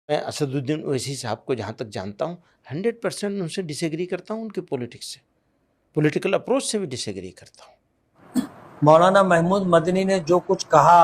मैं असदुद्दीन ओवैसी साहब को जहाँ तक जानता हूँ 100% उनसे डिसएग्री करता हूँ, उनके पॉलिटिक्स से, पॉलिटिकल अप्रोच से भी डिसएग्री करता हूँ। मौलाना महमूद मदनी ने जो कुछ कहा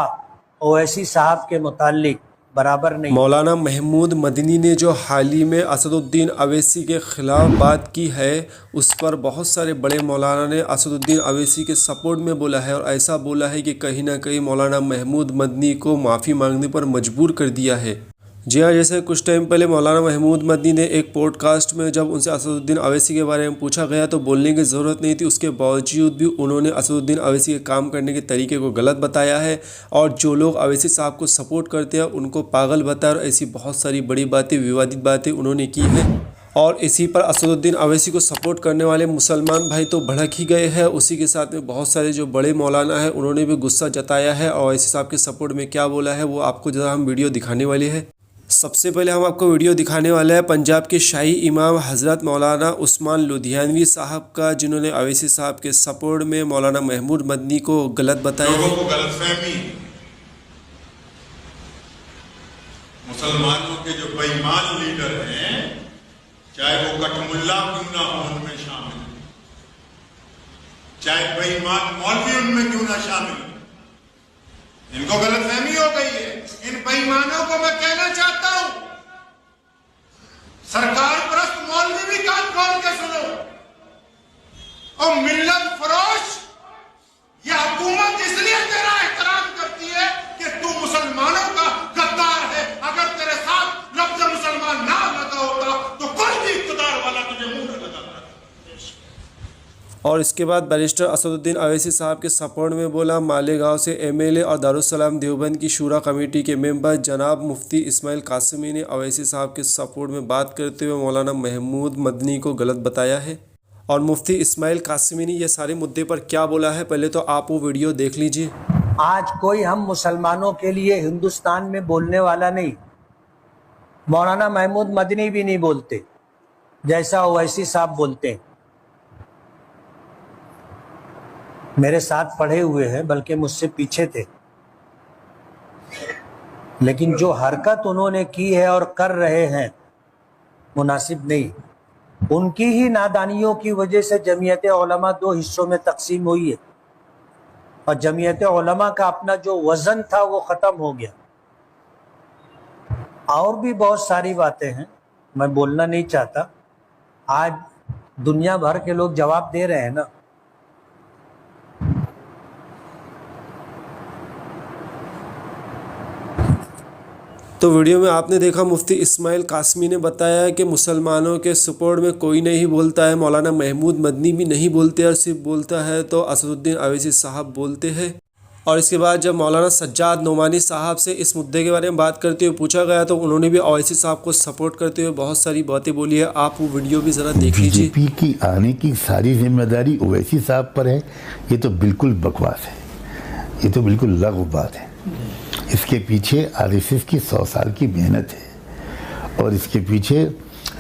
ओवैसी साहब के मुतालिक बराबर नहीं। मौलाना महमूद मदनी ने जो हाल ही में असदुद्दीन अवैसी के ख़िलाफ़ बात की है, उस पर बहुत सारे बड़े मौलाना ने असदुद्दीन अवैसी के सपोर्ट में बोला है और ऐसा बोला है कि कहीं ना कहीं मौलाना महमूद मदनी को माफ़ी मांगने पर मजबूर कर दिया है। जी हाँ, जैसे कुछ टाइम पहले मौलाना महमूद मदनी ने एक पॉडकास्ट में जब उनसे असदुद्दीन अवैसी के बारे में पूछा गया तो बोलने की ज़रूरत नहीं थी, उसके बावजूद भी उन्होंने असदुद्दीन अवैसी के काम करने के तरीके को गलत बताया है और जो लोग अवैसी साहब को सपोर्ट करते हैं उनको पागल बताया और ऐसी बहुत सारी बड़ी बातें, विवादित बातें उन्होंने की हैं। और इसी पर असदुद्दीन अवैसी को सपोर्ट करने वाले मुसलमान भाई तो भड़क ही गए हैं। उसी के साथ में बहुत सारे जो बड़े मौलाना हैं उन्होंने भी गुस्सा जताया है और अवैसी साहब के सपोर्ट में क्या बोला है वो आपको ज़रा हम वीडियो दिखाने वाले हैं। सबसे पहले हम आपको वीडियो दिखाने वाले हैं पंजाब के शाही इमाम हज़रत मौलाना उस्मान लुधियानवी साहब का, जिन्होंने अवैसी साहब के सपोर्ट में मौलाना महमूद मदनी को गलत बताया है। लोगों को गलतफहमी, मुसलमानों के जो बेईमान लीडर हैं, चाहे वो कठमुल्ला क्यों ना हो उनमें शामिल, चाहे बेईमान मौलवी उनमें क्यों ना शामिल, इनको गलतफहमी हो गई है। इन बेईमानों को मैं कहना चाहता हूं, सरकार परस्त मौलवी भी कान खोल के सुनो और मिल्लत फरोश यह हुकूमत इसलिए तेरा एहतराम करती है कि तू मुसलमानों का गद्दार है। अगर तेरे साथ लफ्ज मुसलमान ना लगा होता तो कोई भी इक़्तिदार वाला तुझे मुंह न लगाता। और इसके बाद बैरिस्टर असदुद्दीन अवैसी साहब के सपोर्ट में बोला मालेगांव से एमएलए और दारुस्सलाम देवबंद की शूरा कमेटी के मेंबर जनाब मुफ्ती इस्माइल कासिमी ने अवैसी साहब के सपोर्ट में बात करते हुए मौलाना महमूद मदनी को गलत बताया है। और मुफ्ती इस्माइल कासिमी ने यह सारे मुद्दे पर क्या बोला है, पहले तो आप वो वीडियो देख लीजिए। आज कोई हम मुसलमानों के लिए हिंदुस्तान में बोलने वाला नहीं, मौलाना महमूद मदनी भी नहीं बोलते जैसा ओवैसी साहब बोलते हैं। मेरे साथ पढ़े हुए हैं, बल्कि मुझसे पीछे थे, लेकिन जो हरकत उन्होंने की है और कर रहे हैं मुनासिब नहीं। उनकी ही नादानियों की वजह से जमीयत उलमा दो हिस्सों में तकसीम हुई है और जमीयत उलमा का अपना जो वजन था वो खत्म हो गया। और भी बहुत सारी बातें हैं, मैं बोलना नहीं चाहता। आज दुनिया भर के लोग जवाब दे रहे हैं ना। तो वीडियो में आपने देखा मुफ्ती इस्माइल कासमी ने बताया कि मुसलमानों के सपोर्ट में कोई नहीं बोलता है, मौलाना महमूद मदनी भी नहीं बोलते और सिर्फ बोलता है तो असदुद्दीन अवैसी साहब बोलते हैं। और इसके बाद जब मौलाना सज्जाद नोमानी साहब से इस मुद्दे के बारे में बात करते हुए पूछा गया तो उन्होंने भी अवैसी साहब को सपोर्ट करते हुए बहुत सारी बातें बोली है। आप वो वीडियो भी ज़रा देख लीजिए। बीजेपी की आने की सारी जिम्मेदारी ओवैसी साहब पर है, ये तो बिल्कुल बकवास है, ये तो बिल्कुल लग़व बात है। इसके पीछे आरएसएस की 100 साल की मेहनत है और इसके पीछे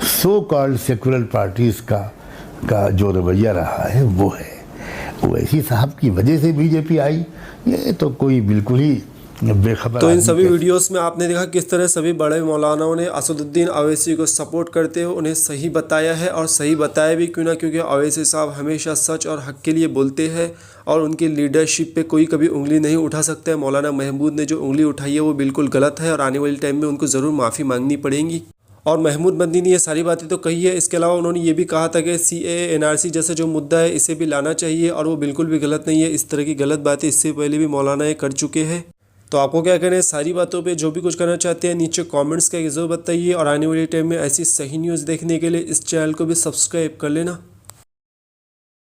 सो कॉल्ड सेकुलर पार्टीज़ का जो रवैया रहा है वो है। ओवैसी साहब की वजह से बीजेपी आई, ये तो कोई बिल्कुल ही बेखबर। तो इन सभी वीडियोस में आपने देखा किस तरह सभी बड़े मौलानाओं ने असदुद्दीन अवैसी को सपोर्ट करते हुए उन्हें सही बताया है और सही बताया भी क्यों ना, क्योंकि अवैसी साहब हमेशा सच और हक के लिए बोलते हैं और उनकी लीडरशिप पे कोई कभी उंगली नहीं उठा सकता है। मौलाना महमूद ने जो उंगली उठाई है वो बिल्कुल गलत है और आने वाले टाइम में उनको ज़रूर माफ़ी मांगनी पड़ेगी। और महमूद मदनी ने ये सारी बातें तो कही है, इसके अलावा उन्होंने ये भी कहा था कि CAA NRC जैसा जो मुद्दा है इसे भी लाना चाहिए और वो बिल्कुल भी गलत नहीं है। इस तरह की गलत बातें इससे पहले भी मौलाना कर चुके हैं। तो आपको क्या कहना है सारी बातों पे? जो भी कुछ करना चाहते हैं नीचे कमेंट्स करके ज़रूर बताइए और आने वाले टाइम में ऐसी सही न्यूज़ देखने के लिए इस चैनल को भी सब्सक्राइब कर लेना।